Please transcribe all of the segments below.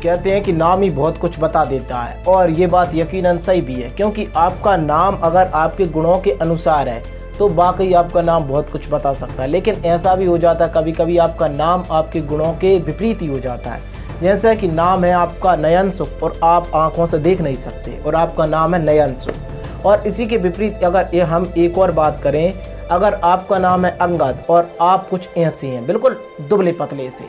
कहते हैं कि नाम ही बहुत कुछ बता देता है, और ये बात यकीनन सही भी है, क्योंकि आपका नाम अगर आपके गुणों के अनुसार है तो वाकई आपका नाम बहुत कुछ बता सकता है। लेकिन ऐसा भी हो जाता है कभी कभी आपका नाम आपके गुणों के विपरीत ही हो जाता है। जैसा कि नाम है आपका नयनसुख और आप आंखों से देख नहीं सकते, और आपका नाम है नयनसुख। और इसी के विपरीत अगर ये हम एक और बात करें, अगर आपका नाम है अंगद और आप कुछ ऐसे हैं बिल्कुल दुबले पतले से,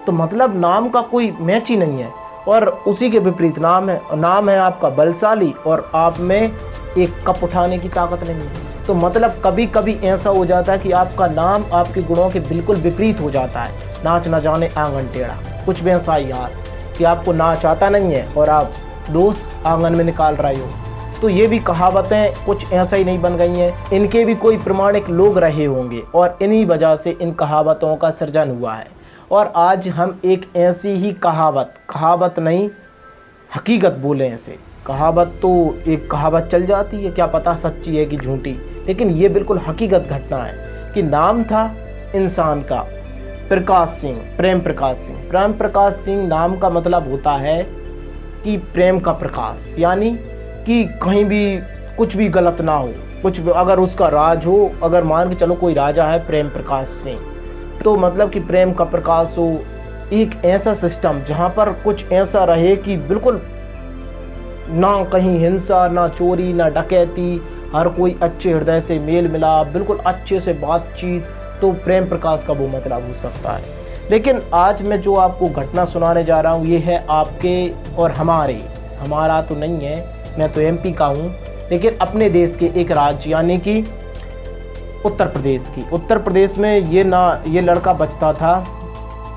तो मतलब नाम का कोई मैच ही नहीं है। और उसी के विपरीत नाम है आपका बलशाली और आप में एक कप उठाने की ताकत नहीं है। तो मतलब कभी कभी ऐसा हो जाता है कि आपका नाम आपके गुणों के बिल्कुल विपरीत हो जाता है। नाच न जाने आंगन टेढ़ा, कुछ भी ऐसा ही यार कि आपको नाच आता नहीं है और आप दोस्त आंगन में निकाल रहे हो। तो ये भी कहावतें कुछ ऐसा ही नहीं बन गई हैं, इनके भी कोई प्रमाणिक लोग रहे होंगे और इन्हीं वजह से इन कहावतों का सृजन हुआ है। और आज हम एक ऐसी ही कहावत नहीं हकीकत बोले ऐसे। कहावत तो एक कहावत चल जाती है, क्या पता सच्ची है कि झूठी, लेकिन ये बिल्कुल हकीकत घटना है कि नाम था इंसान का प्रकाश सिंह, प्रेम प्रकाश सिंह। प्रेम प्रकाश सिंह नाम का मतलब होता है कि प्रेम का प्रकाश, यानी कि कहीं भी कुछ भी गलत ना हो, कुछ भी अगर उसका राज हो, अगर मान के चलो कोई राजा है प्रेम प्रकाश सिंह, तो मतलब कि प्रेम का प्रकाश हो, एक ऐसा सिस्टम जहाँ पर कुछ ऐसा रहे कि बिल्कुल ना कहीं हिंसा, ना चोरी, ना डकैती, हर कोई अच्छे हृदय से मेल मिलाप, बिल्कुल अच्छे से बातचीत, तो प्रेम प्रकाश का वो मतलब हो सकता है। लेकिन आज मैं जो आपको घटना सुनाने जा रहा हूँ ये है आपके और हमारा तो नहीं है, मैं तो एमपी का हूँ, लेकिन अपने देश के एक राज्य यानी कि उत्तर प्रदेश की। उत्तर प्रदेश में ये लड़का बचता था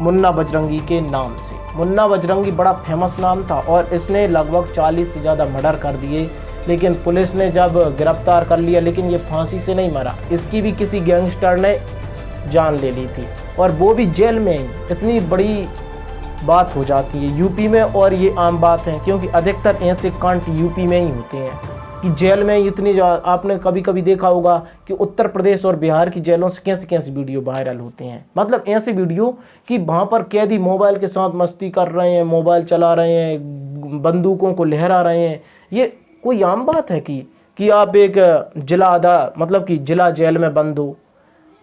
मुन्ना बजरंगी के नाम से। मुन्ना बजरंगी बड़ा फेमस नाम था और इसने लगभग 40 से ज़्यादा मर्डर कर दिए, लेकिन पुलिस ने जब गिरफ्तार कर लिया, लेकिन ये फांसी से नहीं मरा, इसकी भी किसी गैंगस्टर ने जान ले ली थी, और वो भी जेल में ही। इतनी बड़ी बात हो जाती है यूपी में, और ये आम बात है क्योंकि अधिकतर ऐसे कांड यूपी में ही होते हैं कि जेल में इतनी आपने कभी कभी देखा होगा कि उत्तर प्रदेश और बिहार की जेलों से कैसे कैसे वीडियो वायरल होते हैं। मतलब ऐसे वीडियो कि वहाँ पर कैदी मोबाइल के साथ मस्ती कर रहे हैं, मोबाइल चला रहे हैं, बंदूकों को लहरा रहे हैं। ये कोई आम बात है कि आप एक जिला जेल में बंद हो,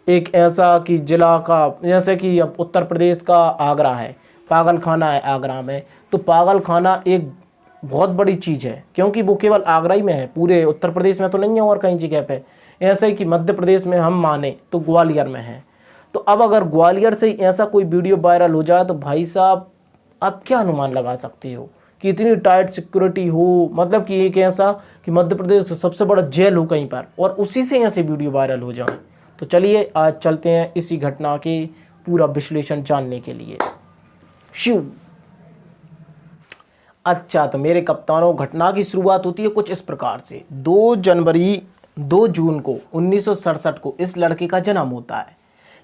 एक ऐसा कि जिला का, जैसे कि अब उत्तर प्रदेश का आगरा है, पागल खाना है आगरा में, तो पागल खाना एक बहुत बड़ी चीज़ है क्योंकि वो केवल आगरा ही में है, पूरे उत्तर प्रदेश में तो नहीं है और कहीं जगह पे। ऐसे ही कि मध्य प्रदेश में हम माने तो ग्वालियर में है। तो अब अगर ग्वालियर से ही ऐसा कोई वीडियो वायरल हो जाए तो भाई साहब आप क्या अनुमान लगा सकते हो कि इतनी टाइट सिक्योरिटी हो, मतलब कि एक ऐसा कि मध्य प्रदेश का सबसे बड़ा जेल हो कहीं पर, और उसी से ऐसे वीडियो वायरल हो जाए। तो चलिए आज चलते हैं इसी घटना के पूरा विश्लेषण जानने के लिए। अच्छा, तो मेरे कप्तानों, घटना की शुरुआत होती है कुछ इस प्रकार से। 2 जून को 1967 को इस लड़के का जन्म होता है।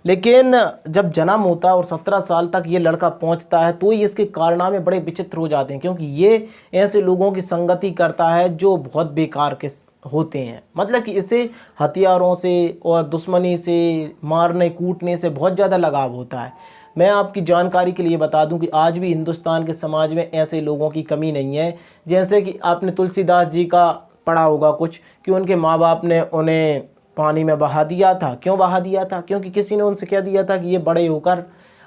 लेकिन जब जन्म होता है और 17 साल तक ये लड़का पहुंचता है तो ये इसके कारनामे बड़े विचित्र हो जाते हैं, क्योंकि ये ऐसे लोगों की संगति करता है जो बहुत बेकार के होते हैं। मतलब कि इसे हथियारों से और दुश्मनी से, मारने कूटने से बहुत ज़्यादा लगाव होता है। मैं आपकी जानकारी के लिए बता दूं कि आज भी हिंदुस्तान के समाज में ऐसे लोगों की कमी नहीं है। जैसे कि आपने तुलसीदास जी का पढ़ा होगा कुछ, कि उनके माँ बाप ने उन्हें पानी में बहा दिया था। क्यों बहा दिया था? क्योंकि किसी ने उनसे कह दिया था कि ये बड़े होकर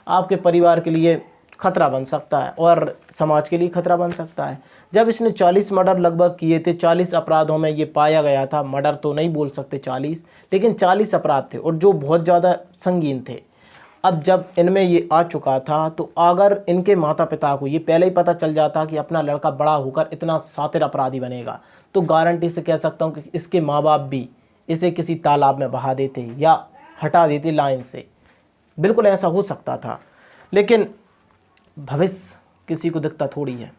आपके परिवार के लिए खतरा बन सकता है और समाज के लिए खतरा बन सकता है। जब इसने 40 मर्डर लगभग किए थे, 40 अपराधों में ये पाया गया था, मर्डर तो नहीं बोल सकते 40, लेकिन 40 अपराध थे और जो बहुत ज़्यादा संगीन थे। अब जब इनमें ये आ चुका था तो अगर इनके माता पिता को ये पहले ही पता चल जाता कि अपना लड़का बड़ा होकर इतना शातिर अपराधी बनेगा, तो गारंटी से कह सकता हूँ कि इसके माँ बाप भी इसे किसी तालाब में बहा देते या हटा देते लाइन से। बिल्कुल ऐसा हो सकता था, लेकिन भविष्य किसी को दिखता थोड़ी है।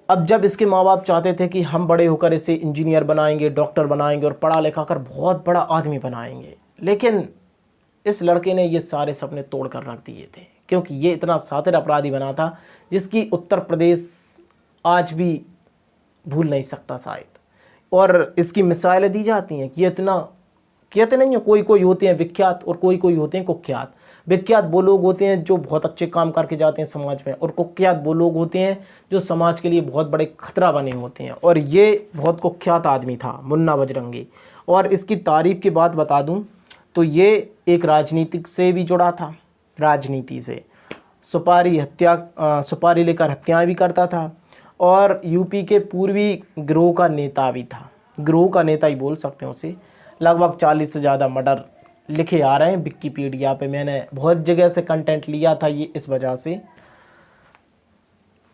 अब जब इसके माँ बाप चाहते थे कि हम बड़े होकर इसे इंजीनियर बनाएंगे, डॉक्टर बनाएंगे और पढ़ा लिखा कर बहुत बड़ा आदमी बनाएंगे, लेकिन इस लड़के ने ये सारे सपने तोड़ कर रख दिए थे, क्योंकि ये इतना शातिर अपराधी बना था जिसकी उत्तर प्रदेश आज भी भूल नहीं सकता शायद। और इसकी मिसाइलें दी जाती हैं कि ये इतना कहते नहीं है, कोई कोई होते हैं विख्यात और कोई कोई होते हैं कुख्यात। विख्यात वो लोग होते हैं जो बहुत अच्छे काम करके जाते हैं समाज में, और कुख्यात वो लोग होते हैं जो समाज के लिए बहुत बड़े खतरा बने होते हैं। और ये बहुत कुख्यात आदमी था मुन्ना बजरंगी। और इसकी तारीफ की बात बता दूं तो ये एक राजनीतिक से भी जुड़ा था, राजनीति से। सुपारी लेकर हत्याएं भी करता था, और यूपी के पूर्वी गिरोह का नेता भी था, गिरोह का नेता ही बोल सकते हैं उसे। लगभग 40 से ज़्यादा मर्डर लिखे आ रहे हैं विकिपीडिया पे, मैंने बहुत जगह से कंटेंट लिया था ये इस वजह से।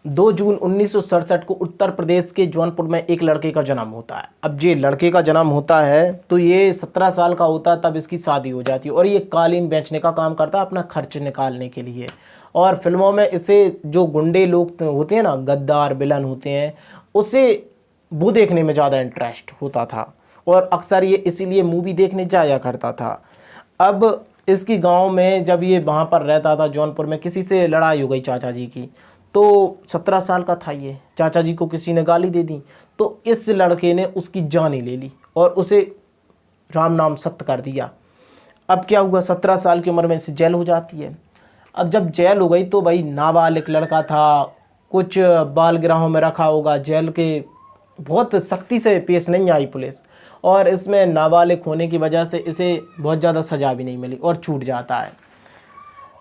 2 जून 1967 को उत्तर प्रदेश के जौनपुर में एक लड़के का जन्म होता है। अब ये लड़के का जन्म होता है तो ये 17 साल का होता है तब इसकी शादी हो जाती है, और ये कालीन बेचने का काम करता है अपना खर्च निकालने के लिए। और फिल्मों में इसे जो गुंडे लोग होते हैं ना, गद्दार विलन होते हैं, उसे वो देखने में ज़्यादा इंटरेस्ट होता था, और अक्सर ये इसीलिए मूवी देखने जाया करता था। अब इसकी गांव में जब ये वहाँ पर रहता था जौनपुर में, किसी से लड़ाई हो गई चाचा जी की, तो 17 साल का था ये, चाचा जी को किसी ने गाली दे दी, तो इस लड़के ने उसकी जान ही ले ली और उसे राम नाम सत्य कर दिया। अब क्या हुआ, 17 साल की उम्र में इसे जेल हो जाती है। अब जब जेल हो गई तो भाई नाबालिग लड़का था, कुछ बाल गृहों में रखा होगा, जेल के बहुत सख्ती से पेश नहीं आई पुलिस, और इसमें नाबालिग होने की वजह से इसे बहुत ज़्यादा सज़ा भी नहीं मिली और छूट जाता है।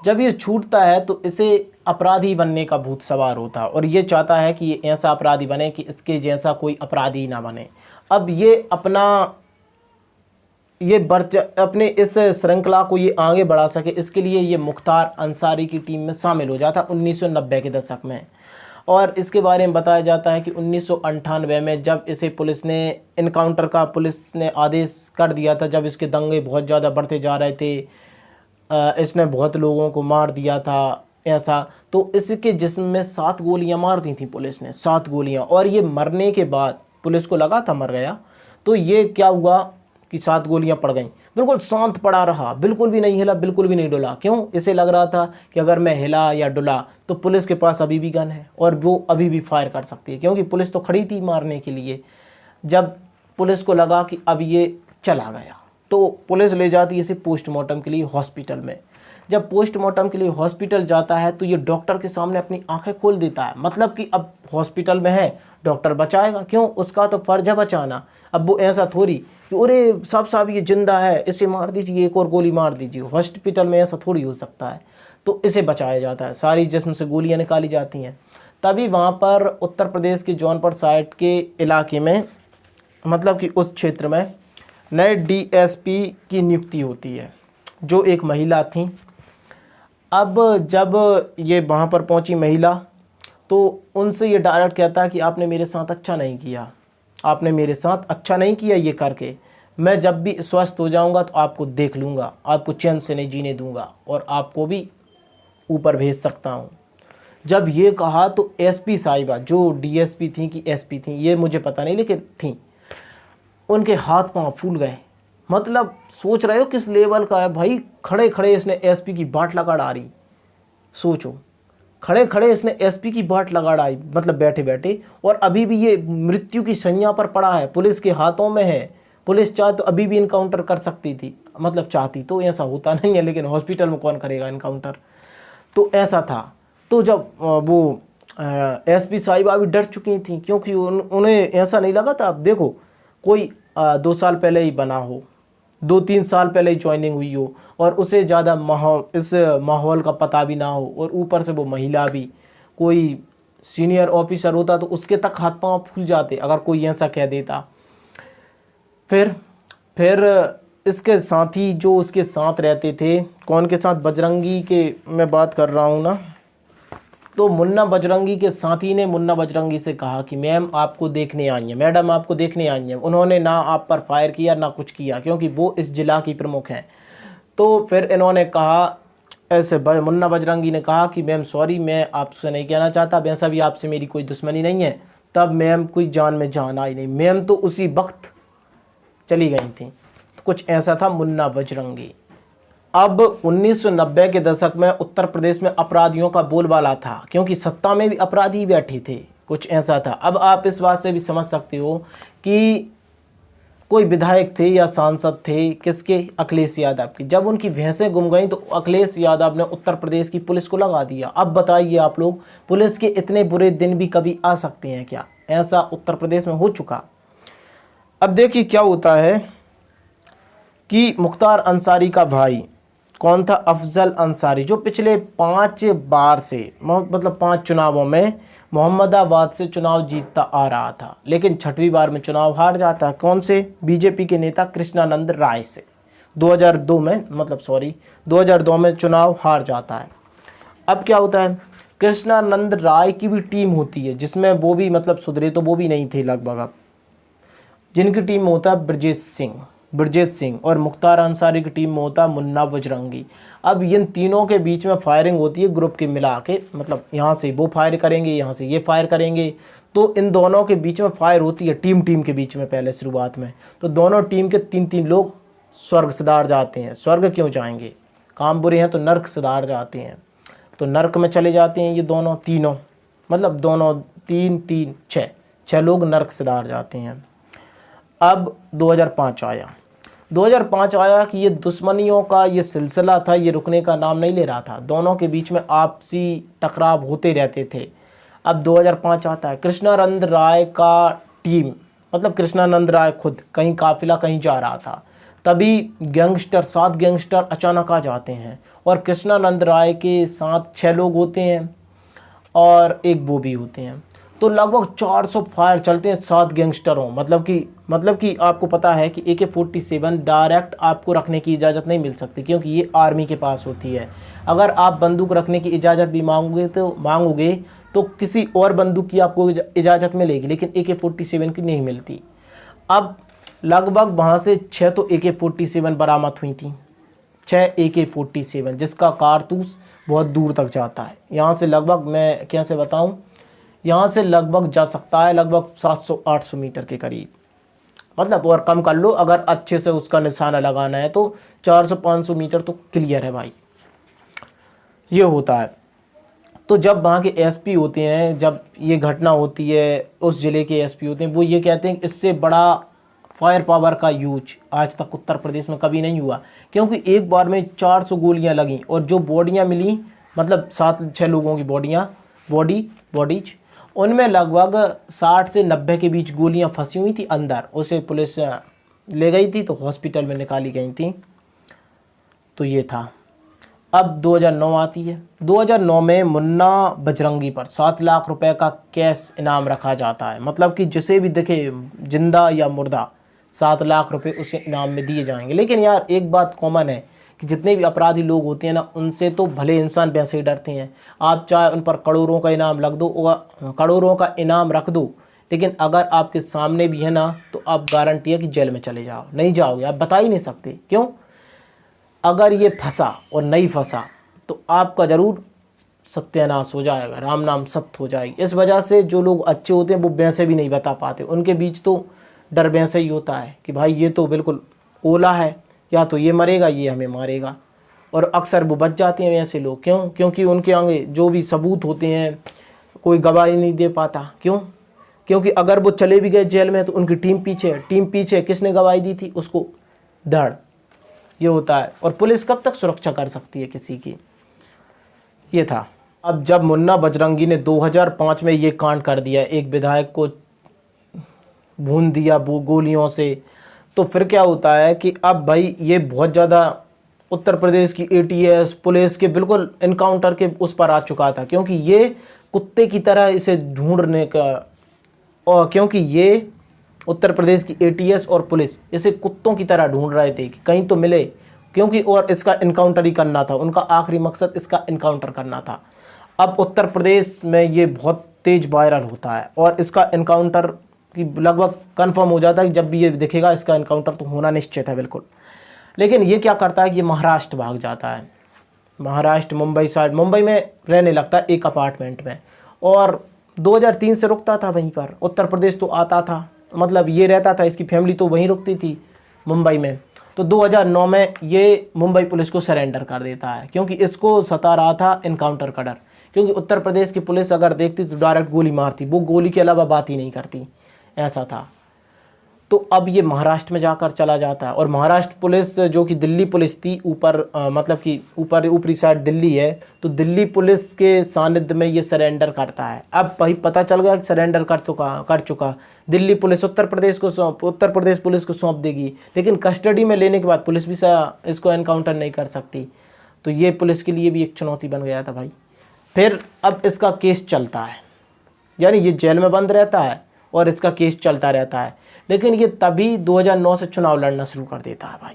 जब ये छूटता है तो इसे अपराधी बनने का भूत सवार होता है, और ये चाहता है कि ये ऐसा अपराधी बने कि इसके जैसा कोई अपराधी ना बने। अब ये अपने इस श्रृंखला को ये आगे बढ़ा सके, इसके लिए ये मुख्तार अंसारी की टीम में शामिल हो जाता 1990 के दशक में। और इसके बारे में बताया जाता है कि 1998 में जब इसे पुलिस ने इनकाउंटर का पुलिस ने आदेश कर दिया था, जब इसके दंगे बहुत ज़्यादा बढ़ते जा रहे थे, इसने बहुत लोगों को मार दिया था ऐसा, तो इसके जिस्म में 7 गोलियां मार दी थी पुलिस ने, 7 गोलियां। और ये मरने के बाद पुलिस को लगा था मर गया, तो ये क्या हुआ कि 7 गोलियां पड़ गईं, बिल्कुल शांत पड़ा रहा, बिल्कुल भी नहीं हिला, बिल्कुल भी नहीं डुला। क्यों? इसे लग रहा था कि अगर मैं हिला या डुला तो पुलिस के पास अभी भी गन है और वो अभी भी फायर कर सकती है, क्योंकि पुलिस तो खड़ी थी मारने के लिए। जब पुलिस को लगा कि अब ये चला गया तो पुलिस ले जाती है इसे पोस्टमार्टम के लिए हॉस्पिटल में। जब पोस्टमार्टम के लिए हॉस्पिटल जाता है तो ये डॉक्टर के सामने अपनी आंखें खोल देता है, मतलब कि अब हॉस्पिटल में है, डॉक्टर बचाएगा, क्यों? उसका तो फर्ज है बचाना। अब वो ऐसा थोड़ी कि अरे साहब ये जिंदा है, इसे मार दीजिए, एक और गोली मार दीजिए। हॉस्पिटल में ऐसा थोड़ी हो सकता है, तो इसे बचाया जाता है, सारी जिस्म से गोलियां निकाली जाती हैं। तभी वहाँ पर उत्तर प्रदेश के जौनपुर साइड के इलाके में, मतलब कि उस क्षेत्र में नए डीएसपी की नियुक्ति होती है, जो एक महिला थी। अब जब ये वहाँ पर पहुँची महिला, तो उनसे ये डायरेक्ट कहता है कि आपने मेरे साथ अच्छा नहीं किया, आपने मेरे साथ अच्छा नहीं किया ये करके। मैं जब भी स्वस्थ हो जाऊंगा तो आपको देख लूँगा, आपको चैन से नहीं जीने दूंगा और आपको भी ऊपर भेज सकता हूँ। जब ये कहा तो एसपी साहिबा, जो डीएसपी थी कि एसपी थी ये मुझे पता नहीं, लेकिन थी, उनके हाथ पांव फूल गए। मतलब सोच रहे हो किस लेवल का है भाई, खड़े खड़े इसने एसपी की बाट लगा डाली। सोचो, खड़े खड़े इसने एसपी की बाट लगा डाली, मतलब बैठे बैठे, और अभी भी ये मृत्यु की शैया पर पड़ा है, पुलिस के हाथों में है। पुलिस चाहे तो अभी भी इनकाउंटर कर सकती थी, मतलब चाहती तो, ऐसा होता नहीं है, लेकिन हॉस्पिटल में कौन करेगा इनकाउंटर, तो ऐसा था। तो जब वो एसपी साहिबा भी डर चुकी थी, क्योंकि उन्हें ऐसा नहीं लगा था। अब देखो, कोई 2 साल पहले ही बना हो, 2-3 साल पहले ही ज्वाइनिंग हुई हो, और उसे ज़्यादा इस माहौल का पता भी ना हो, और ऊपर से वो महिला भी, कोई सीनियर ऑफिसर होता तो उसके तक हाथ पांव फूल जाते अगर कोई ऐसा कह देता। फिर इसके साथी जो उसके साथ रहते थे, कौन के साथ, बजरंगी के मैं बात कर रहा हूँ ना, तो मुन्ना बजरंगी के साथी ने मुन्ना बजरंगी से कहा कि मैम आपको देखने आई हैं, मैडम आपको देखने आई हैं। उन्होंने ना आप पर फायर किया ना कुछ किया, क्योंकि वो इस जिला की प्रमुख हैं। तो फिर इन्होंने कहा, ऐसे मुन्ना बजरंगी ने कहा कि मैम सॉरी, मैं आपसे नहीं कहना चाहता, वैसा भी आपसे मेरी कोई दुश्मनी नहीं है। तब मैम कोई जान में जान आई नहीं, मैम तो उसी वक्त चली गई थी। तो कुछ ऐसा था मुन्ना बजरंगी। अब 1990 के दशक में उत्तर प्रदेश में अपराधियों का बोलबाला था, क्योंकि सत्ता में भी अपराधी बैठे थे, कुछ ऐसा था। अब आप इस बात से भी समझ सकते हो कि कोई विधायक थे या सांसद थे किसके, अखिलेश यादव की। जब उनकी भैंसें गुम गई तो अखिलेश यादव ने उत्तर प्रदेश की पुलिस को लगा दिया। अब बताइए आप लोग, पुलिस के इतने बुरे दिन भी कभी आ सकते हैं क्या? ऐसा उत्तर प्रदेश में हो चुका। अब देखिए क्या होता है कि मुख्तार अंसारी का भाई कौन था, अफजल अंसारी, जो पिछले 5 बार से मतलब 5 चुनावों में मोहम्मदाबाद से चुनाव जीतता आ रहा था, लेकिन 6वीं बार में चुनाव हार जाता है। कौन से? बीजेपी के नेता कृष्णानंद राय से 2002 में चुनाव हार जाता है। अब क्या होता है, कृष्णानंद राय की भी टीम होती है जिसमें वो भी मतलब सुधरे तो वो भी नहीं थे लगभग। अब जिनकी टीम में होता है ब्रजेश सिंह और मुख्तार अंसारी की टीम में होता है मुन्ना बजरंगी। अब इन तीनों के बीच में फायरिंग होती है ग्रुप के मिला के, मतलब यहाँ से वो फायर करेंगे, यहाँ से ये फायर करेंगे, तो इन दोनों के बीच में फायर होती है टीम के बीच में पहले शुरुआत में। तो दोनों टीम के 3 लोग स्वर्ग सिधार जाते हैं। स्वर्ग क्यों जाएंगे, काम बुरे हैं तो नर्क सिधार जाते हैं, तो नर्क में चले जाते हैं ये तीनों मतलब दोनों 3 6 लोग नर्क सिधार जाते हैं। अब 2005 आया कि ये दुश्मनियों का ये सिलसिला था, ये रुकने का नाम नहीं ले रहा था। दोनों के बीच में आपसी टकराव होते रहते थे। अब 2005 आता है, कृष्णानंद राय का टीम मतलब कृष्णानंद राय खुद कहीं काफिला कहीं जा रहा था, तभी 7 गैंगस्टर अचानक आ जाते हैं और कृष्णानंद राय के साथ 6 लोग होते हैं और एक वो भी होते हैं। तो लगभग 400 फायर चलते हैं 7 गैंगस्टरों, मतलब कि आपको पता है कि AK-47 डायरेक्ट आपको रखने की इजाज़त नहीं मिल सकती, क्योंकि ये आर्मी के पास होती है। अगर आप बंदूक रखने की इजाज़त भी मांगोगे तो किसी और बंदूक की आपको इजाज़त मिलेगी, लेकिन AK-47 की नहीं मिलती। अब लगभग वहाँ से 6 तो AK-47 बरामद हुई थी, 6 AK-47 जिसका कारतूस बहुत दूर तक जाता है। यहाँ से लगभग, मैं कैसे बताऊँ, यहाँ से लगभग जा सकता है लगभग 700-800 मीटर के करीब, मतलब और कम कर लो, अगर अच्छे से उसका निशाना लगाना है तो 400-500 मीटर तो क्लियर है भाई। ये होता है। तो जब वहाँ के SP होते हैं, जब ये घटना होती है, उस ज़िले के SP होते हैं, वो ये कहते हैं कि इससे बड़ा फायर पावर का यूज आज तक उत्तर प्रदेश में कभी नहीं हुआ, क्योंकि एक बार में 400 गोलियां लगीं और जो बॉडियां मिली, मतलब 7-6 लोगों की बॉडीज, उनमें लगभग 60 से 90 के बीच गोलियां फंसी हुई थी अंदर। उसे पुलिस ले गई थी तो हॉस्पिटल में निकाली गई थी। तो ये था। अब 2009 आती है। 2009 में मुन्ना बजरंगी पर 7 लाख रुपए का कैश इनाम रखा जाता है, मतलब कि जिसे भी दिखे जिंदा या मुर्दा 7 लाख रुपए उसे इनाम में दिए जाएंगे। लेकिन यार एक बात कॉमन है कि जितने भी अपराधी लोग होते हैं ना, उनसे तो भले इंसान वैसे ही डरते हैं। आप चाहे उन पर करोड़ों का इनाम रख दो, लेकिन अगर आपके सामने भी है ना, तो आप गारंटी है कि जेल में चले जाओ, नहीं जाओगे, आप बता ही नहीं सकते। क्यों? अगर ये फंसा और नहीं फंसा तो आपका ज़रूर सत्यानाश हो जाएगा, राम नाम सत्य हो जाएगी। इस वजह से जो लोग अच्छे होते हैं वो वैसे भी नहीं बता पाते, उनके बीच तो डर वैसे ही होता है कि भाई ये तो बिल्कुल ओला है, या तो ये मरेगा, ये हमें मारेगा, और अक्सर वो बच जाते हैं ऐसे लोग। क्यों? क्योंकि उनके आगे जो भी सबूत होते हैं कोई गवाही नहीं दे पाता। क्यों? क्योंकि अगर वो चले भी गए जेल में तो उनकी टीम पीछे किसने गवाही दी थी, उसको धड़, ये होता है। और पुलिस कब तक सुरक्षा कर सकती है किसी की? ये था। अब जब मुन्ना बजरंगी ने 2005 में ये कांड कर दिया, एक विधायक को भून दिया वो गोलियों से, तो फिर क्या होता है कि अब भाई ये बहुत ज़्यादा उत्तर प्रदेश की ATS पुलिस के बिल्कुल इनकाउंटर के उस पर आ चुका था, क्योंकि ये कुत्ते की तरह इसे ढूंढने का, और क्योंकि ये उत्तर प्रदेश की ATS और पुलिस इसे कुत्तों की तरह ढूंढ रहे थे कि कहीं तो मिले, क्योंकि और इसका इनकाउंटर ही करना था, उनका आखिरी मकसद इसका इनकाउंटर करना था। अब उत्तर प्रदेश में ये बहुत तेज वायरल होता है और इसका इनकाउंटर की लगभग कंफर्म हो जाता है कि जब भी ये दिखेगा इसका इनकाउंटर तो होना निश्चित है बिल्कुल। लेकिन ये क्या करता है कि ये महाराष्ट्र भाग जाता है, महाराष्ट्र मुंबई साइड, मुंबई में रहने लगता है एक अपार्टमेंट में, और 2003 से रुकता था वहीं पर। उत्तर प्रदेश तो आता था, मतलब ये रहता था, इसकी फैमिली तो वहीं रुकती थी मुंबई में। तो 2009 में ये मुंबई पुलिस को सरेंडर कर देता है, क्योंकि इसको सता रहा था इनकाउंटर का डर, क्योंकि उत्तर प्रदेश की पुलिस अगर देखती तो डायरेक्ट गोली मारती, वो गोली के अलावा बात ही नहीं करती, ऐसा था। तो अब ये महाराष्ट्र में जाकर चला जाता है और महाराष्ट्र पुलिस जो कि दिल्ली पुलिस थी ऊपर मतलब कि ऊपरी साइड दिल्ली है, तो दिल्ली पुलिस के सानिध्य में ये सरेंडर करता है। अब भाई पता चल गया कि सरेंडर कर चुका दिल्ली पुलिस उत्तर प्रदेश पुलिस को सौंप देगी, लेकिन कस्टडी में लेने के बाद पुलिस भी इसको एनकाउंटर नहीं कर सकती। तो ये पुलिस के लिए भी एक चुनौती बन गया था भाई। फिर अब इसका केस चलता है, यानी ये जेल में बंद रहता है और इसका केस चलता रहता है, लेकिन ये तभी 2009 से चुनाव लड़ना शुरू कर देता है भाई।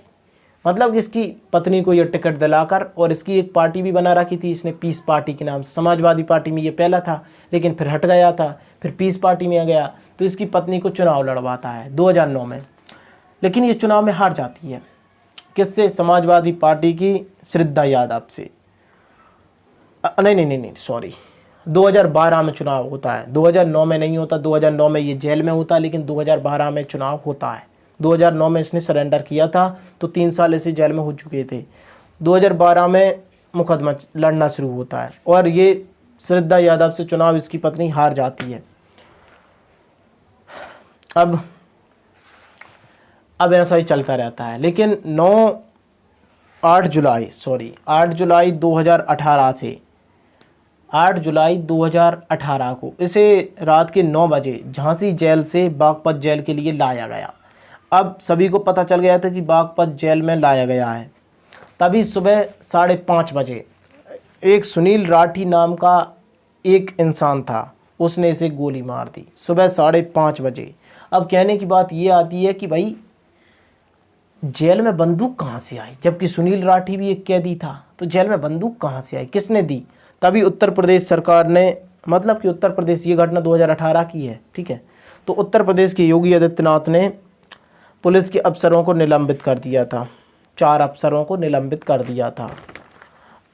मतलब कि इसकी पत्नी को ये टिकट दिलाकर, और इसकी एक पार्टी भी बना रखी थी इसने, पीस पार्टी के नाम से। समाजवादी पार्टी में ये पहला था लेकिन फिर हट गया था, फिर पीस पार्टी में आ गया, तो इसकी पत्नी को चुनाव लड़वाता है 2009 में। लेकिन ये चुनाव में हार जाती है। किससे? समाजवादी पार्टी की श्रद्धा यादव से। नहीं सॉरी, 2012 में चुनाव होता है, 2009 में नहीं होता। 2009 में ये जेल में होता है, लेकिन 2012 में चुनाव होता है। 2009 में इसने सरेंडर किया था, तो 3 साल इसे जेल में हो चुके थे। 2012 में मुकदमा लड़ना शुरू होता है और ये श्रद्धा यादव से चुनाव इसकी पत्नी हार जाती है। अब ऐसा ही चलता रहता है, लेकिन 8 जुलाई 2018 को इसे रात के 9 बजे झांसी जेल से बागपत जेल के लिए लाया गया। अब सभी को पता चल गया था कि बागपत जेल में लाया गया है। तभी सुबह 5:30 बजे एक सुनील राठी नाम का एक इंसान था, उसने इसे गोली मार दी सुबह 5:30 बजे। अब कहने की बात ये आती है कि भाई जेल में बंदूक कहाँ से आई, जबकि सुनील राठी भी एक कैदी था, तो जेल में बंदूक कहाँ से आई, किसने दी? तभी उत्तर प्रदेश सरकार ने, मतलब कि उत्तर प्रदेश, ये घटना 2018 की है, ठीक है, तो उत्तर प्रदेश के योगी आदित्यनाथ ने पुलिस के अफसरों को निलंबित कर दिया था, 4 अफसरों को निलंबित कर दिया था।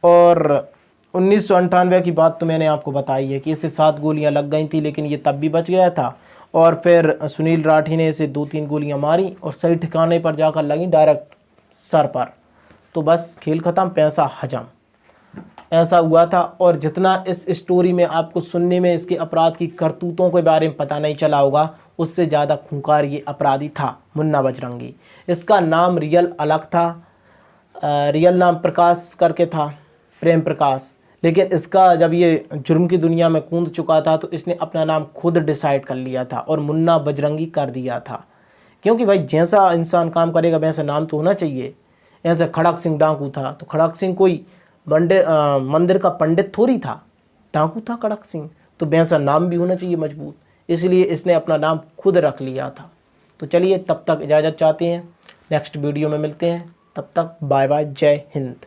और 1998 की बात तो मैंने आपको बताई है कि इसे 7 गोलियां लग गई थी, लेकिन ये तब भी बच गया था। और फिर सुनील राठी ने इसे 2-3 गोलियां मारी और सही ठिकाने पर जाकर लगी, डायरेक्ट सर पर, तो बस खेल ख़त्म, पैसा हजम, ऐसा हुआ था। और जितना इस स्टोरी में आपको सुनने में इसके अपराध की करतूतों के बारे में पता नहीं चला होगा, उससे ज़्यादा खूंखार ये अपराधी था मुन्ना बजरंगी। इसका नाम रियल अलग था, रियल नाम प्रकाश करके था, प्रेम प्रकाश, लेकिन इसका जब ये जुर्म की दुनिया में कूद चुका था तो इसने अपना नाम खुद डिसाइड कर लिया था और मुन्ना बजरंगी कर दिया था। क्योंकि भाई जैसा इंसान काम करेगा वैसा नाम तो होना चाहिए। ऐसे खड़क सिंह डाकू था, तो खड़क सिंह कोई मंदिर का पंडित थोड़ी था, डाकू था खड़क सिंह, तो वैसा नाम भी होना चाहिए मजबूत, इसलिए इसने अपना नाम खुद रख लिया था। तो चलिए तब तक इजाज़त चाहते हैं, नेक्स्ट वीडियो में मिलते हैं, तब तक बाय बाय, जय हिंद।